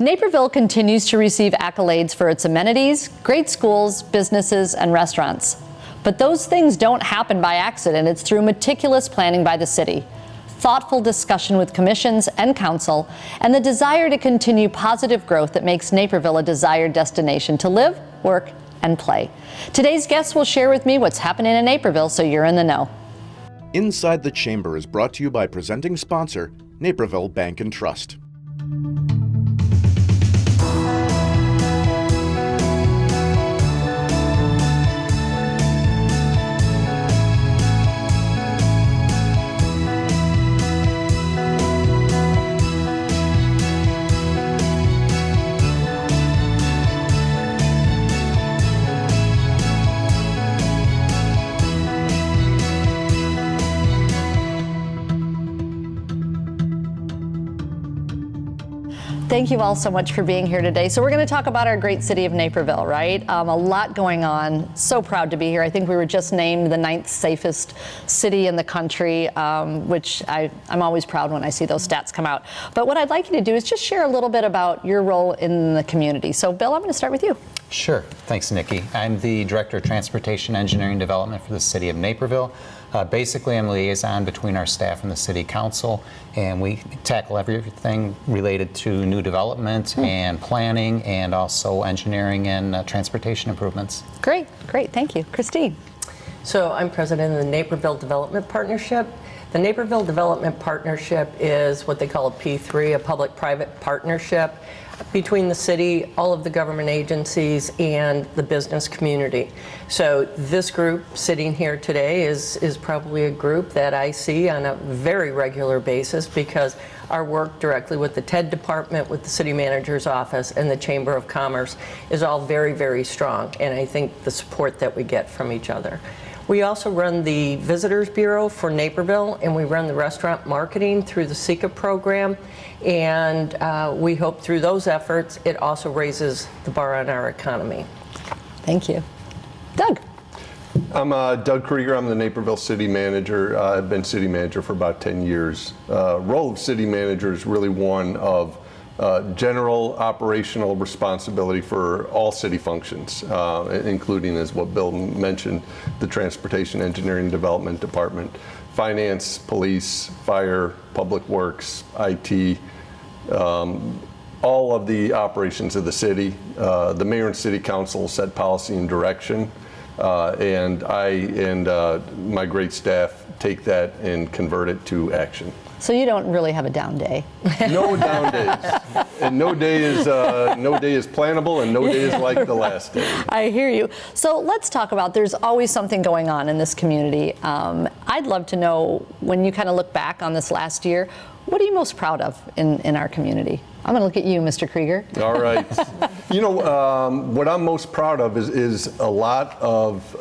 Naperville continues to receive accolades for its amenities, great schools, businesses, and restaurants. But those things don't happen by accident. It's through meticulous planning by the city, thoughtful discussion with commissions and council, and the desire to continue positive growth that makes Naperville a desired destination to live, work, and play. Today's guests will share with me what's happening in Naperville so you're in the know. Inside the Chamber is brought to you by presenting sponsor, Naperville Bank and Trust. Thank you all so much for being here today. So we're going to talk about our great city of Naperville, right? A lot going on. So proud to be here. I think we were just named the 9th safest city in the country, which I'm always proud when I see those stats come out. But what I'd like you to do is just share a little bit about your role in the community. So Bill, I'm going to start with you. Sure. Thanks, Nikki. I'm the Director of Transportation Engineering Development for the City of Naperville. Basically, I'm a liaison between our staff and the City Council, and we tackle everything related to new development and planning, and also engineering and transportation improvements. Great, great. Thank you. Christine. So I'm president of the Naperville Development Partnership. The Naperville Development Partnership is what they call a P3, a public-private partnership between the city, all of the government agencies, and the business community. So this group sitting here today is probably a group that I see on a very regular basis because our work directly with the TED department, with the city manager's office, and the Chamber of Commerce is all very, very strong, and I think the support that we get from each other. We also run the Visitors Bureau for Naperville, and we run the restaurant marketing through the SECA program, and we hope through those efforts it also raises the bar on our economy. Thank you. Doug. I'm Doug Krieger. I'm the Naperville City Manager. I've been City Manager for about 10 years. Role of City Manager is really one of general operational responsibility for all city functions, including, as what Bill mentioned, the Transportation Engineering Development Department, Finance, Police, Fire, Public Works, IT, all of the operations of the city. The Mayor and City Council set policy and direction, and I and my great staff take that and convert it to action. So you don't really have a down day. No down days, and no day is plannable, and no day is like the last day. I hear you. So let's talk about, there's always something going on in this community. I'd love to know, when you kind of look back on this last year, what are you most proud of in our community? I'm going to look at you, Mr. Krieger. All right. You know, what I'm most proud of is a lot of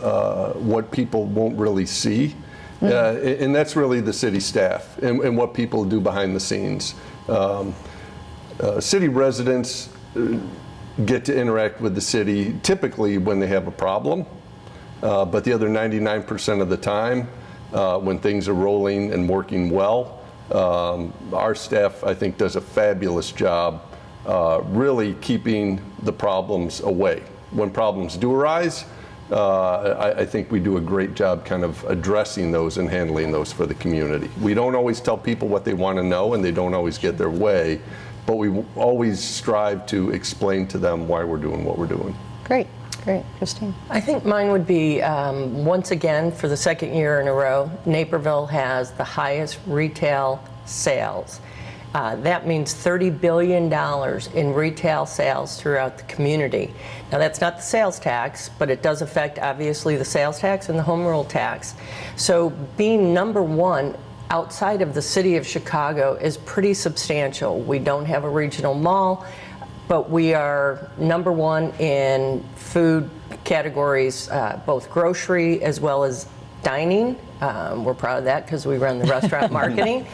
what people won't really see. And that's really the city staff and what people do behind the scenes. City residents get to interact with the city typically when they have a problem, but the other 99% of the time, when things are rolling and working well, our staff, I think, does a fabulous job really keeping the problems away. When problems do arise, I think we do a great job kind of addressing those and handling those for the community. We don't always tell people what they want to know, and they don't always get their way, but we always strive to explain to them why we're doing what we're doing. Great, great. Christine? I think mine would be, once again, for the second year in a row, Naperville has the highest retail sales. That means $30 billion in retail sales throughout the community. Now, that's not the sales tax, but it does affect, obviously, the sales tax and the home rule tax. So being number one outside of the city of Chicago is pretty substantial. We don't have a regional mall, but we are number one in food categories, both grocery as well as dining. We're proud of that because we run the restaurant marketing.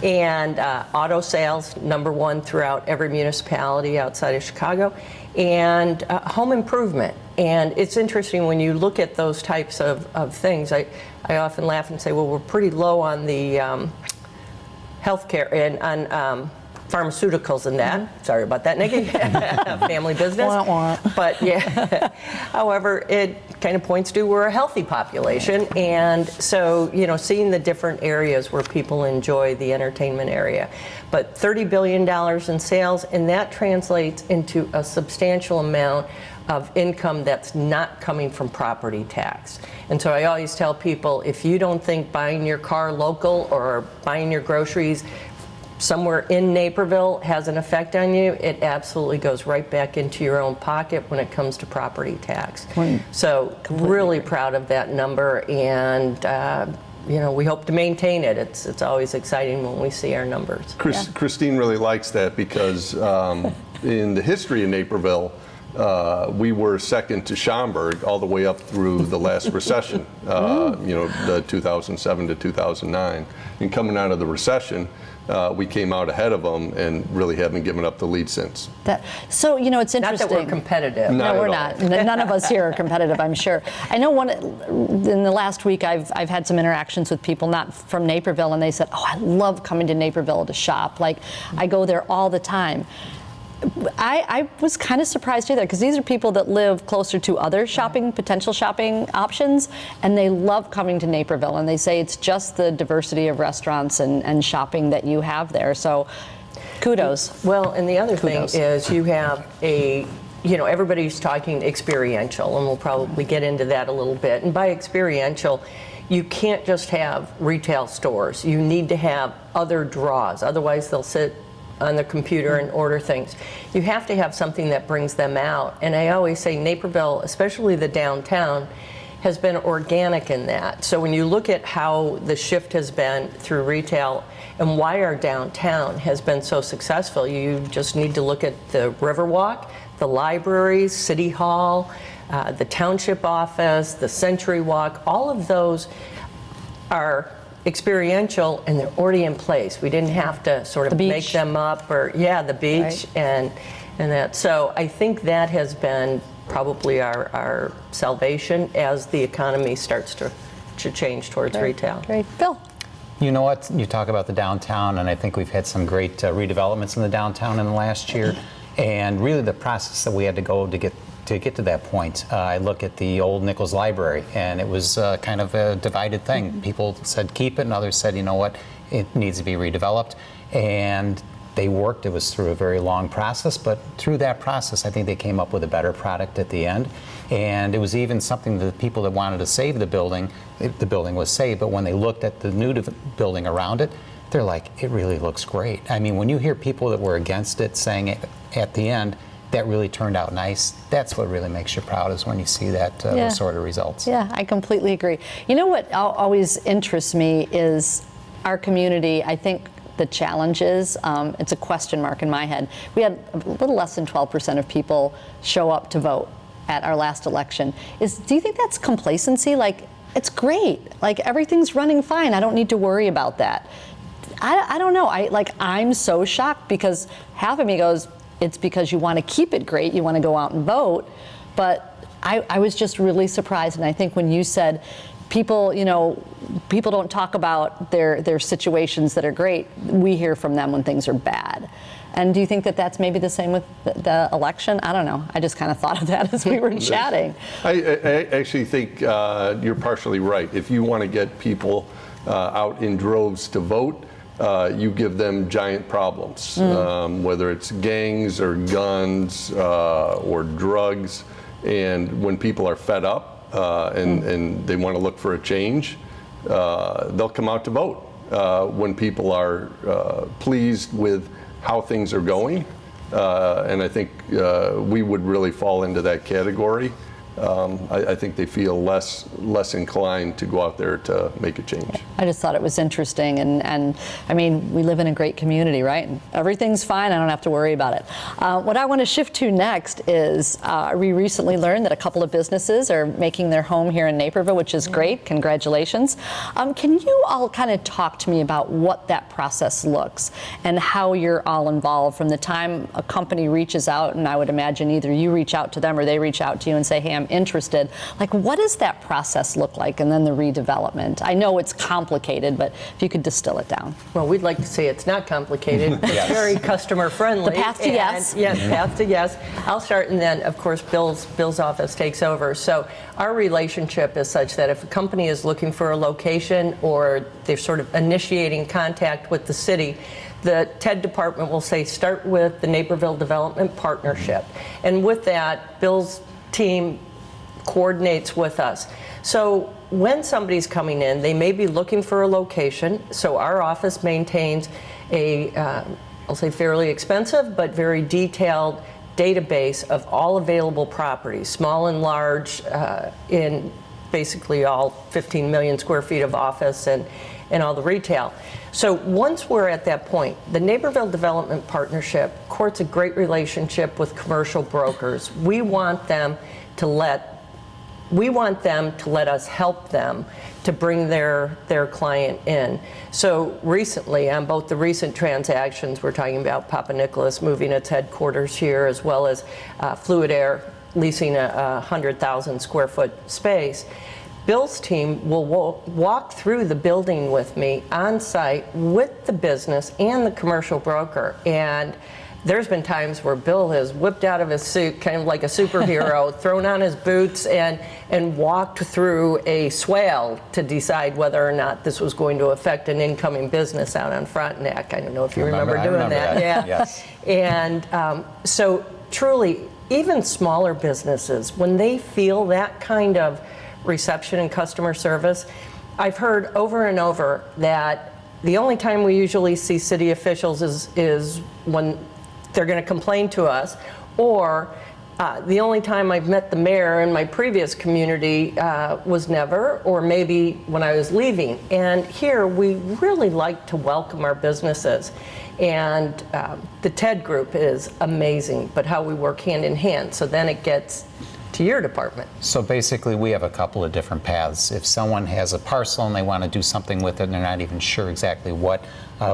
And auto sales, number one throughout every municipality outside of Chicago. And home improvement. And it's interesting when you look at those types of things. I often laugh and say, well, we're pretty low on the healthcare and on pharmaceuticals and that. Sorry about that, Nicki. Family business. Wah, wah. But yeah, however, it kind of points to we're a healthy population. And so, seeing the different areas where people enjoy the entertainment area. But $30 billion in sales, and that translates into a substantial amount of income that's not coming from property tax. And so I always tell people, if you don't think buying your car local or buying your groceries somewhere in Naperville has an effect on you, it absolutely goes right back into your own pocket when it comes to property tax. So really proud of that number, and we hope to maintain it. It's always exciting when we see our numbers. Christine really likes that because in the history of Naperville, we were second to Schaumburg all the way up through the last recession, the 2007 to 2009. And coming out of the recession, we came out ahead of them and really haven't given up the lead since. So, it's interesting. Not that we're competitive. No, we're not. None of us here are competitive, I'm sure. I know in the last week I've had some interactions with people not from Naperville, and they said, oh, I love coming to Naperville to shop. Like, I go there all the time. I was kind of surprised either, because these are people that live closer to other potential shopping options, and they love coming to Naperville, and they say it's just the diversity of restaurants and shopping that you have there. So kudos. Well, and the other thing is you have everybody's talking experiential, and we'll probably get into that a little bit. And by experiential, you can't just have retail stores. You need to have other draws. Otherwise, they'll sit on the computer and order things. You have to have something that brings them out. And I always say Naperville, especially the downtown, has been organic in that. So when you look at how the shift has been through retail and why our downtown has been so successful, you just need to look at the Riverwalk, the libraries, City Hall, the township office, the Century Walk. All of those are experiential, and they're already in place. We didn't have to sort of make them up, or the beach, right. and that. So I think that has been probably our salvation as the economy starts to change towards retail. Great. Bill? You know what? You talk about the downtown, and I think we've had some great redevelopments in the downtown in the last year, and really the process that we had to go to get to that point. I look at the old Nichols Library, and it was kind of a divided thing. People said keep it, and others said, you know what, it needs to be redeveloped. And they worked. It was through a very long process, but through that process, I think they came up with a better product at the end. And it was even something that the people that wanted to save the building was saved, but when they looked at the new building around it, they're like, it really looks great. I mean, when you hear people that were against it saying it at the end, that really turned out nice. That's what really makes you proud, is when you see that those sort of results. Yeah, I completely agree. You know what always interests me is our community. I think the challenge is, it's a question mark in my head. We had a little less than 12% of people show up to vote at our last election. Do you think that's complacency? Like, it's great. Like, everything's running fine. I don't need to worry about that. I don't know. I'm so shocked, because half of me goes, it's because you want to keep it great, you want to go out and vote. But I was just really surprised, and I think when you said people don't talk about their situations that are great, we hear from them when things are bad. And do you think that that's maybe the same with the election? I don't know. I just kind of thought of that as we were chatting. I actually think you're partially right. If you want to get people out in droves to vote, you give them giant problems, whether it's gangs or guns or drugs. And when people are fed up and they want to look for a change, they'll come out to vote. When people are pleased with how things are going, and I think we would really fall into that category. I think they feel less inclined to go out there to make a change. I just thought it was interesting, and I mean, we live in a great community, right? And everything's fine. I don't have to worry about it. What I want to shift to next is we recently learned that a couple of businesses are making their home here in Naperville, which is great. Congratulations. Can you all kind of talk to me about what that process looks and how you're all involved from the time a company reaches out, and I would imagine either you reach out to them or they reach out to you and say, hey, I'm interested. Like, what does that process look like, and then the redevelopment? I know it's complicated, but if you could distill it down. Well, we'd like to say it's not complicated. It's very customer friendly. The path to yes. Yes, path to yes. I'll start, and then, of course, Bill's office takes over. So our relationship is such that if a company is looking for a location or they're sort of initiating contact with the city, the TED department will say, start with the Naperville Development Partnership. And with that, Bill's team coordinates with us. So when somebody's coming in, they may be looking for a location. So our office maintains a, I'll say fairly expensive, but very detailed database of all available properties, small and large, in basically all 15 million square feet of office and all the retail. So once we're at that point, the Naperville Development Partnership courts a great relationship with commercial brokers. We want them to let us help them to bring their client in. So recently, on both the recent transactions, we're talking about Papa Nicholas moving its headquarters here, as well as Fluid Air leasing a 100,000 square foot space. Bill's team will walk through the building with me on site with the business and the commercial broker. And there's been times where Bill has whipped out of his suit, kind of like a superhero, thrown on his boots and walked through a swale to decide whether or not this was going to affect an incoming business out on Frontenac. I don't know if you remember doing that. Yeah. Yes. And so truly, even smaller businesses, when they feel that kind of reception and customer service, I've heard over and over that the only time we usually see city officials is when they're going to complain to us, or the only time I've met the mayor in my previous community was never, or maybe when I was leaving. And here we really like to welcome our businesses. And the TED group is amazing, but how we work hand in hand. So then it gets to your department. So basically, we have a couple of different paths. If someone has a parcel and they want to do something with it and they're not even sure exactly what,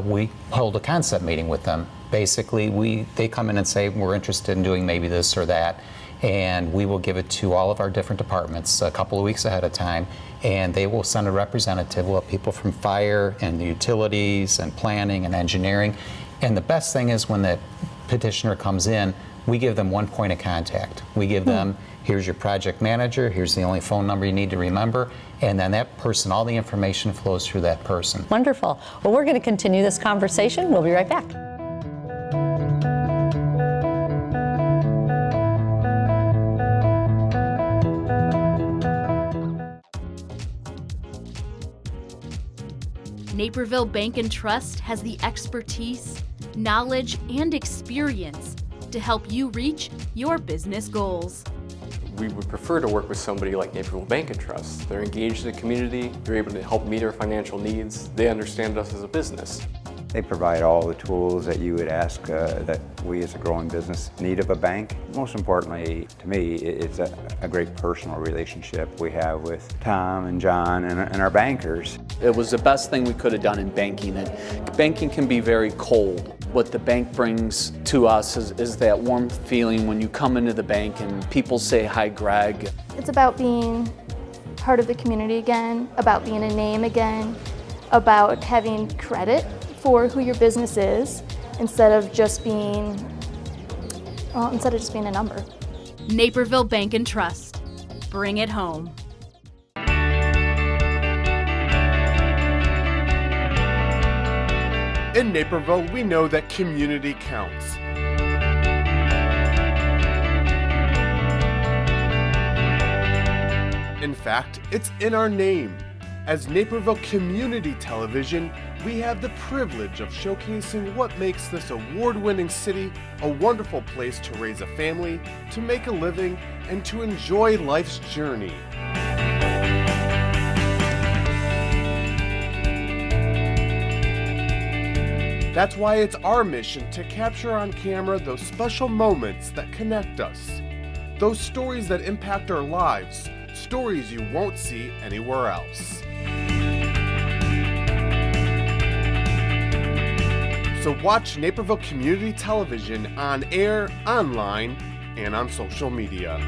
we hold a concept meeting with them. Basically, they come in and say, we're interested in doing maybe this or that, and we will give it to all of our different departments a couple of weeks ahead of time, and they will send a representative. We'll have people from fire and utilities and planning and engineering. And the best thing is when the petitioner comes in, we give them one point of contact. We give them, here's your project manager, here's the only phone number you need to remember, and then that person, all the information flows through that person. Wonderful. Well, we're going to continue this conversation. We'll be right back. Naperville Bank and Trust has the expertise, knowledge, and experience to help you reach your business goals. We would prefer to work with somebody like Naperville Bank and Trust. They're engaged in the community, they're able to help meet our financial needs, they understand us as a business. They provide all the tools that you would ask that we as a growing business need of a bank. Most importantly, to me, it's a great personal relationship we have with Tom and John and our bankers. It was the best thing we could have done in banking. And banking can be very cold. What the bank brings to us is that warm feeling when you come into the bank and people say, "Hi, Greg." It's about being part of the community again, about being a name again, about having credit for who your business is instead of just being a number. Naperville Bank and Trust. Bring it home. In Naperville, we know that community counts. In fact, it's in our name. As Naperville Community Television, we have the privilege of showcasing what makes this award-winning city a wonderful place to raise a family, to make a living, and to enjoy life's journey. That's why it's our mission to capture on camera those special moments that connect us, those stories that impact our lives, stories you won't see anywhere else. So watch Naperville Community Television on air, online, and on social media.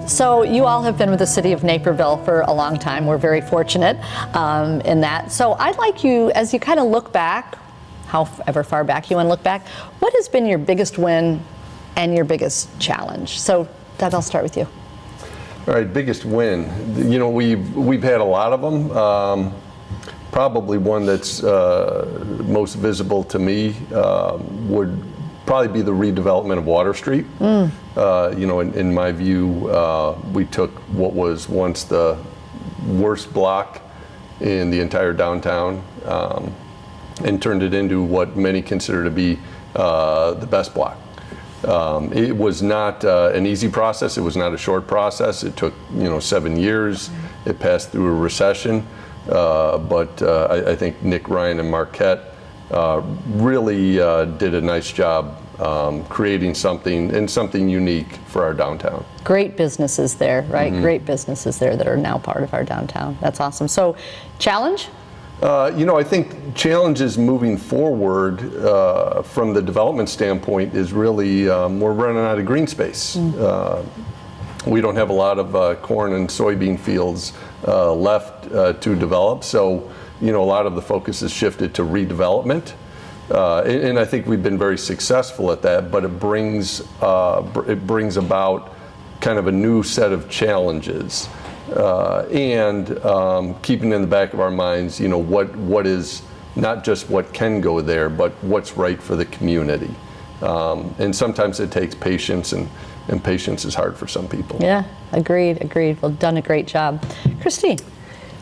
So you all have been with the city of Naperville for a long time. We're very fortunate in that. So I'd like you, as you kind of look back, however far back you want to look back, what has been your biggest win and your biggest challenge? So Doug, I'll start with you. All right, biggest win. You know, we've had a lot of them. Probably one that's most visible to me would probably be the redevelopment of Water Street. You know, in my view, we took what was once the worst block in the entire downtown and turned it into what many consider to be the best block. It was not an easy process. It was not a short process. It took 7 years. It passed through a recession, but I think Nick, Ryan, and Marquette really did a nice job creating something unique for our downtown. Great businesses there, right? Great businesses there that are now part of our downtown. That's awesome. So, challenge? I think challenges moving forward from the development standpoint is really we're running out of green space. We don't have a lot of corn and soybean fields left to develop, so a lot of the focus has shifted to redevelopment. And I think we've been very successful at that, but it brings about kind of a new set of challenges. And keeping in the back of our minds, what is not just what can go there, but what's right for the community. And sometimes it takes patience, and patience is hard for some people. Yeah, agreed. Well, done a great job. Christine?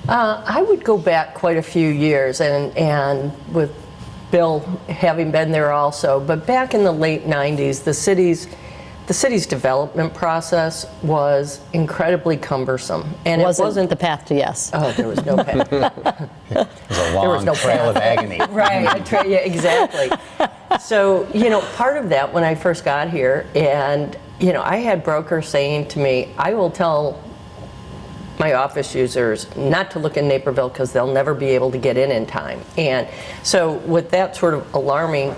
I would go back quite a few years, and with Bill having been there also, but back in the late 90s, the city's development process was incredibly cumbersome. And it wasn't the path to yes. Oh, there was no path. It was a long trail of agony. Right, yeah, exactly. So, part of that when I first got here, and, I had brokers saying to me, I will tell my office users not to look in Naperville because they'll never be able to get in time. And so with that sort of alarming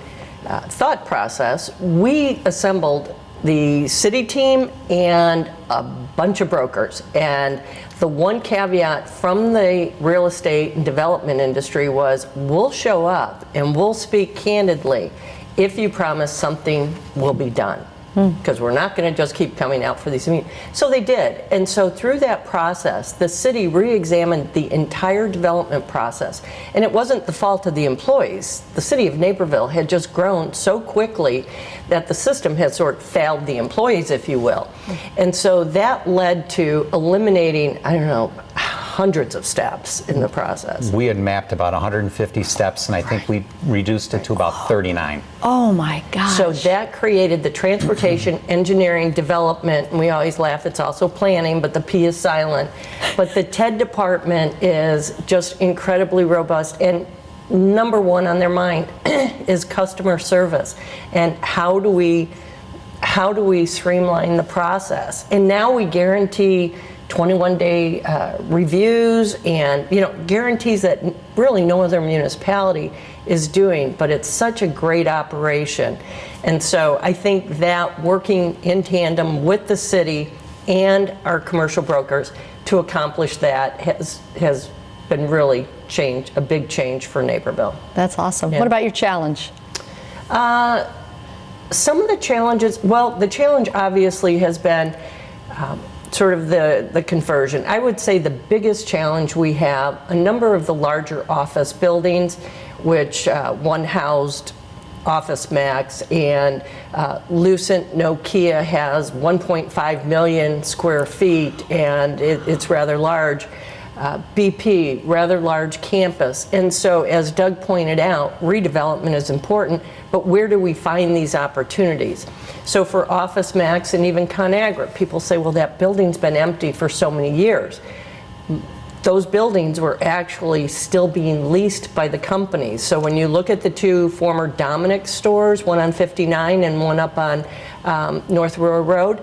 thought process, we assembled the city team and a bunch of brokers. And the one caveat from the real estate and development industry was, we'll show up and we'll speak candidly if you promise something will be done. Because we're not going to just keep coming out for these meetings. So they did. And so through that process, the city re-examined the entire development process. And it wasn't the fault of the employees. The city of Naperville had just grown so quickly that the system had sort of failed the employees, if you will. And so that led to eliminating, hundreds of steps in the process. We had mapped about 150 steps, and I think we reduced it to about 39. Oh my gosh. So that created the transportation, engineering, development, and we always laugh, it's also planning, but the P is silent. But the TED department is just incredibly robust, and number one on their mind is customer service. And how do we streamline the process? And now we guarantee 21-day reviews and guarantees that really no other municipality is doing, but it's such a great operation. And so I think that working in tandem with the city and our commercial brokers to accomplish that has been really a big change for Naperville. That's awesome. Yeah. What about your challenge? Some of the challenges, the challenge obviously has been sort of the conversion. I would say the biggest challenge we have, a number of the larger office buildings, which one housed Office Max, and Lucent Nokia has 1.5 million square feet, and it's rather large. BP, rather large campus. And so, as Doug pointed out, redevelopment is important, but where do we find these opportunities? So for Office Max and even ConAgra, people say, well, that building's been empty for so many years. Those buildings were actually still being leased by the companies. So when you look at the two former Dominick stores, one on 59 and one up on North Aurora Road,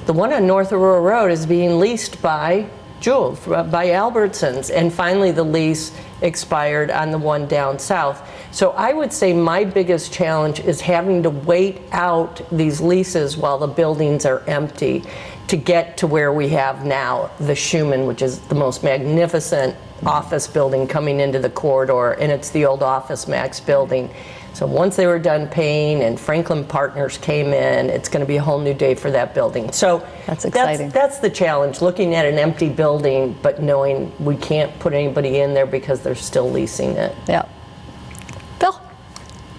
the one on North Aurora Road is being leased by Jewel, by Albertsons, and finally the lease expired on the one down south. So I would say my biggest challenge is having to wait out these leases while the buildings are empty. to get to where we have now the Schumann, which is the most magnificent office building coming into the corridor, and it's the old Office Max building. So once they were done paying and Franklin Partners came in, it's going to be a whole new day for that building. So that's exciting. That's the challenge, looking at an empty building, but knowing we can't put anybody in there because they're still leasing it. Yeah. Bill?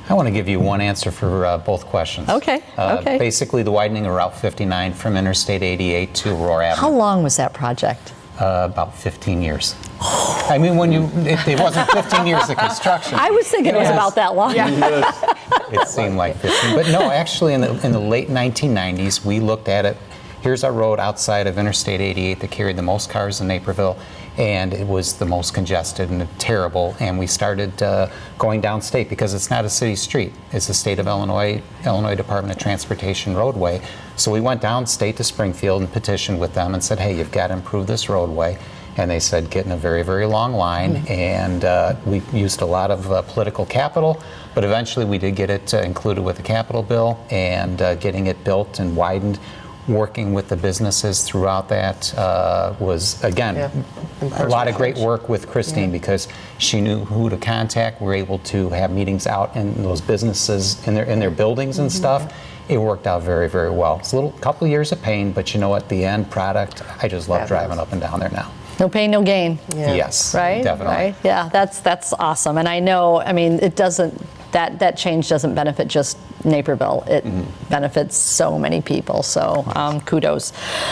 I want to give you one answer for both questions. Okay. Okay. Basically, the widening of Route 59 from Interstate 88 to Aurora Avenue. How long was that project? About 15 years. I mean, it wasn't 15 years of construction. I was thinking it was about that long. It seemed like 15. But no, actually, in the late 1990s, we looked at it. Here's our road outside of Interstate 88 that carried the most cars in Naperville, and it was the most congested and terrible. And we started going downstate because it's not a city street. It's the state of Illinois Department of Transportation roadway. So we went downstate to Springfield and petitioned with them and said, hey, you've got to improve this roadway. And they said, get in a very, very long line. And we used a lot of political capital, but eventually we did get it included with the capital bill, and getting it built and widened, working with the businesses throughout that was, again, a lot of great work with Christine, because she knew who to contact. We were able to have meetings out in those businesses in their buildings and stuff. It worked out very, very well. It's a couple of years of pain, but you know what? The end product, I just love driving up and down there now. No pain, no gain. Yes, right? Definitely. Right? Yeah, that's awesome. And I know, I mean, it doesn't, that change doesn't benefit just Naperville. It benefits so many people. So kudos.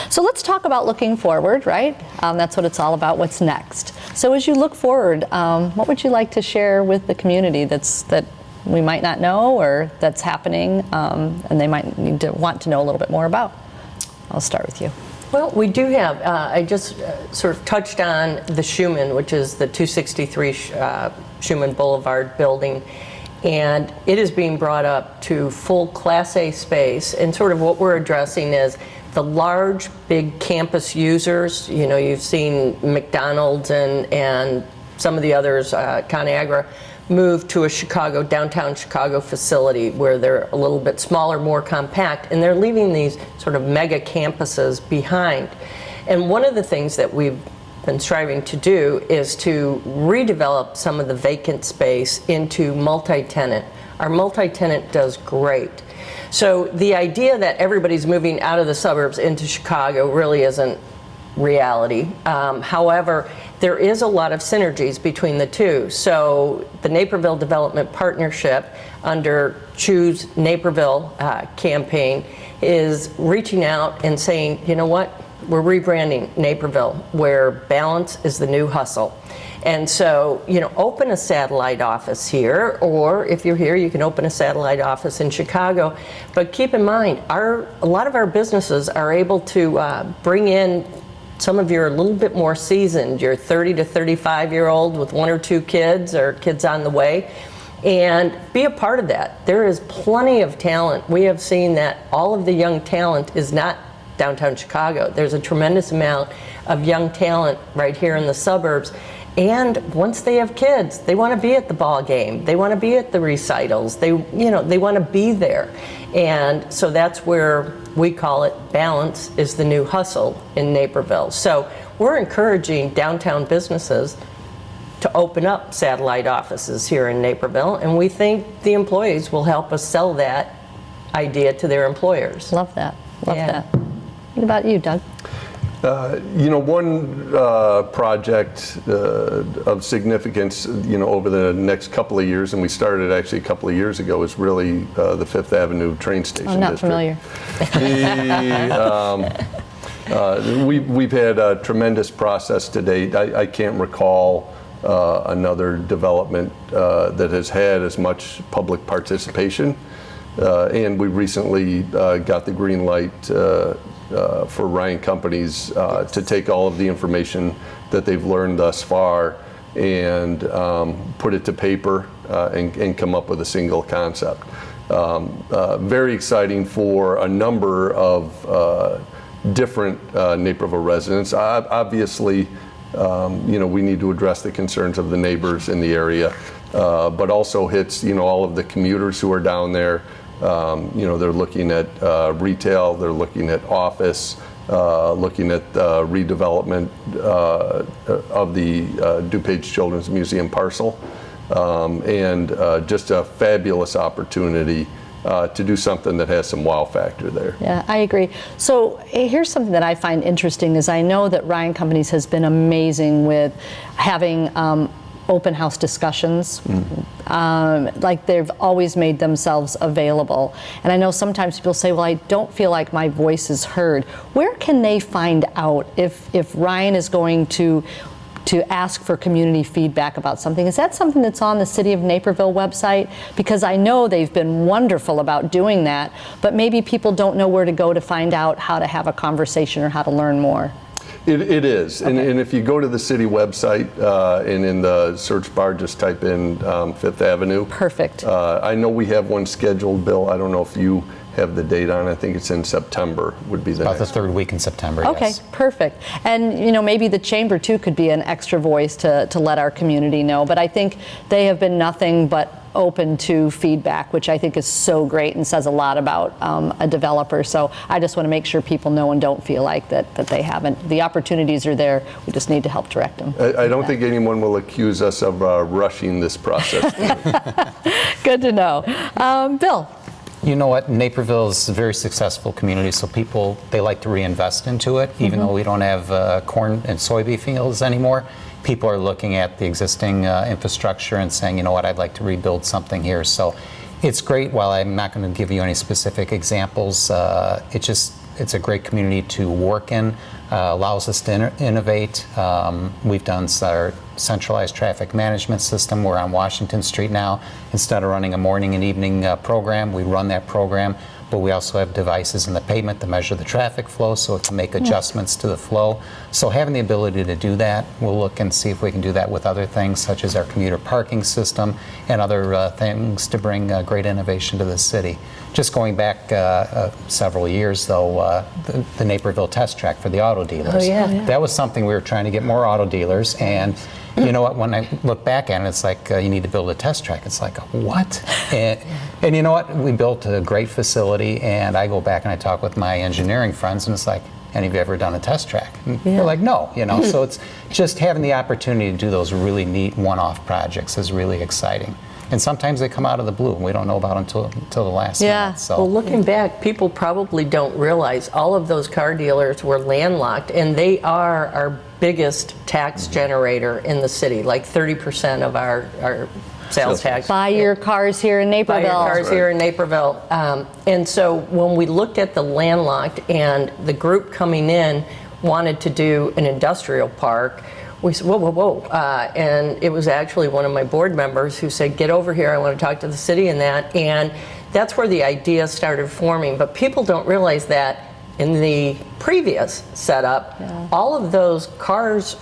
So let's talk about looking forward, right? That's what it's all about. What's next? So as you look forward, what would you like to share with the community that we might not know, or that's happening, and they might need to want to know a little bit more about? I'll start with you. Well, we do have, I just sort of touched on the Schumann, which is the 263 Schumann Boulevard building, and it is being brought up to full Class A space, and sort of what we're addressing is the large, big campus users. You know, you've seen McDonald's and some of the others, ConAgra, move to a downtown Chicago facility where they're a little bit smaller, more compact, and they're leaving these sort of mega campuses behind. And one of the things that we've been striving to do is to redevelop some of the vacant space into multi-tenant. Our multi-tenant does great. So the idea that everybody's moving out of the suburbs into Chicago really isn't reality. However, there is a lot of synergies between the two. So the Naperville Development Partnership under Choose Naperville campaign is reaching out and saying, you know what, we're rebranding Naperville, where balance is the new hustle. And so, you know, open a satellite office here, or if you're here, you can open a satellite office in Chicago. But keep in mind, a lot of our businesses are able to bring in some of your a little bit more seasoned, your 30 to 35-year-old with 1 or 2 kids or kids on the way, and be a part of that. There is plenty of talent. We have seen that all of the young talent is not downtown Chicago. There's a tremendous amount of young talent right here in the suburbs. And once they have kids, they want to be at the ball game. They want to be at the recitals. They want to be there. And so that's where we call it balance is the new hustle in Naperville. So we're encouraging downtown businesses to open up satellite offices here in Naperville, and we think the employees will help us sell that idea to their employers. Love that. Love that. What about you, Doug? You know, one project of significance, you know, over the next couple of years, and we started actually a couple of years ago, is really the Fifth Avenue train station I'm not district. familiar. We've had a tremendous process to date. I can't recall another development that has had as much public participation. And we recently got the green light for Ryan Companies to take all of the information that they've learned thus far and put it to paper and come up with a single concept. Very exciting for a number of different Naperville residents. Obviously, you know, we need to address the concerns of the neighbors in the area, but also hits, you know, all of the commuters who are down there. You know, they're looking at retail, they're looking at office, looking at redevelopment of the DuPage Children's Museum parcel, and just a fabulous opportunity to do something that has some wow factor there. Yeah, I agree. So here's something that I find interesting is I know that Ryan Companies has been amazing with having open house discussions. Like they've always made themselves available. And I know sometimes people say, well, I don't feel like my voice is heard. Where can they find out if Ryan is going to ask for community feedback about something? Is that something that's on the City of Naperville website? Because I know they've been wonderful about doing that, but maybe people don't know where to go to find out how to have a conversation or how to learn more. It is, okay. And if you go to the city website and in the search bar just type in Fifth Avenue. Perfect. I know we have one scheduled, Bill. I don't know if you have the date on. I think it's in September would be the about next the third week in September. Okay, yes. Perfect. And maybe the chamber too could be an extra voice to let our community know. But I think they have been nothing but open to feedback, which I think is so great and says a lot about a developer. So I just want to make sure people know and don't feel like that they haven't. The opportunities are there. We just need to help direct them. I don't think anyone will accuse us of rushing this process. Good to know. Bill. You know what? Naperville is a very successful community, so people, they like to reinvest into it, even though we don't have corn and soybean fields anymore. People are looking at the existing infrastructure and saying, you know what, I'd like to rebuild something here. So it's great. While I'm not going to give you any specific examples, it's a great community to work in, allows us to innovate. We've done our centralized traffic management system. We're on Washington Street now. Instead of running a morning and evening program, we run that program, but we also have devices in the pavement to measure the traffic flow so it can make adjustments to the flow. So having the ability to do that, we'll look and see if we can do that with other things such as our commuter parking system and other things to bring great innovation to the city. Just going back several years, though, the Naperville test track for the auto dealers. Oh, yeah. That was something we were trying to get more auto dealers, and you know what, when I look back at it, it's like you need to build a test track. It's like, what? And you know what, we built a great facility, and I go back and I talk with my engineering friends, and it's like, any of you ever done a test track? And they're like, no, so it's just having the opportunity to do those really neat one-off projects is really exciting. And sometimes they come out of the blue, and we don't know about them until the last minute. So. Well, looking back, people probably don't realize all of those car dealers were landlocked, and they are our biggest tax generator in the city, like 30% of our sales tax. Buy your cars here in Naperville. Buy your cars here in Naperville. And so when we looked at the landlocked and the group coming in wanted to do an industrial park, we said, whoa, whoa, whoa. And it was actually one of my board members who said, get over here, I want to talk to the city and that. And that's where the idea started forming. But people don't realize that in the previous setup, all of those cars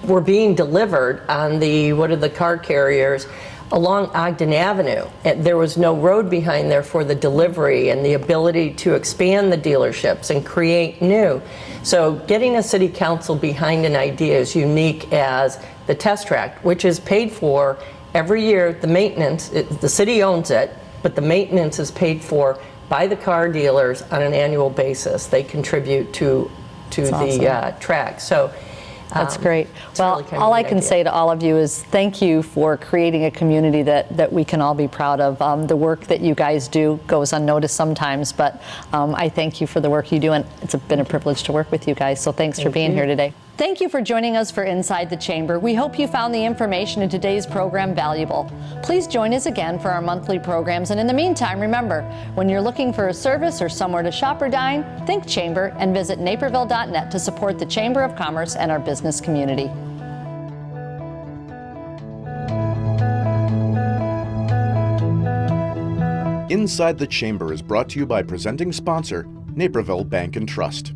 were being delivered on the car carriers along Ogden Avenue. And there was no road behind there for the delivery and the ability to expand the dealerships and create new. So getting a city council behind an idea as unique as the test track, which is paid for every year, the maintenance, the city owns it, but the maintenance is paid for by the car dealers on an annual basis. They contribute to the track. So that's great. Well, really all I can say to all of you is thank you for creating a community that we can all be proud of. The work that you guys do goes unnoticed sometimes, but I thank you for the work you do, and it's been a privilege to work with you guys, so thanks for being here today. Thank you for joining us for Inside the Chamber. We hope you found the information in today's program valuable. Please join us again for our monthly programs, and in the meantime, remember, when you're looking for a service or somewhere to shop or dine, think Chamber and visit naperville.net to support the Chamber of Commerce and our business community. Inside the Chamber is brought to you by presenting sponsor, Naperville Bank and Trust.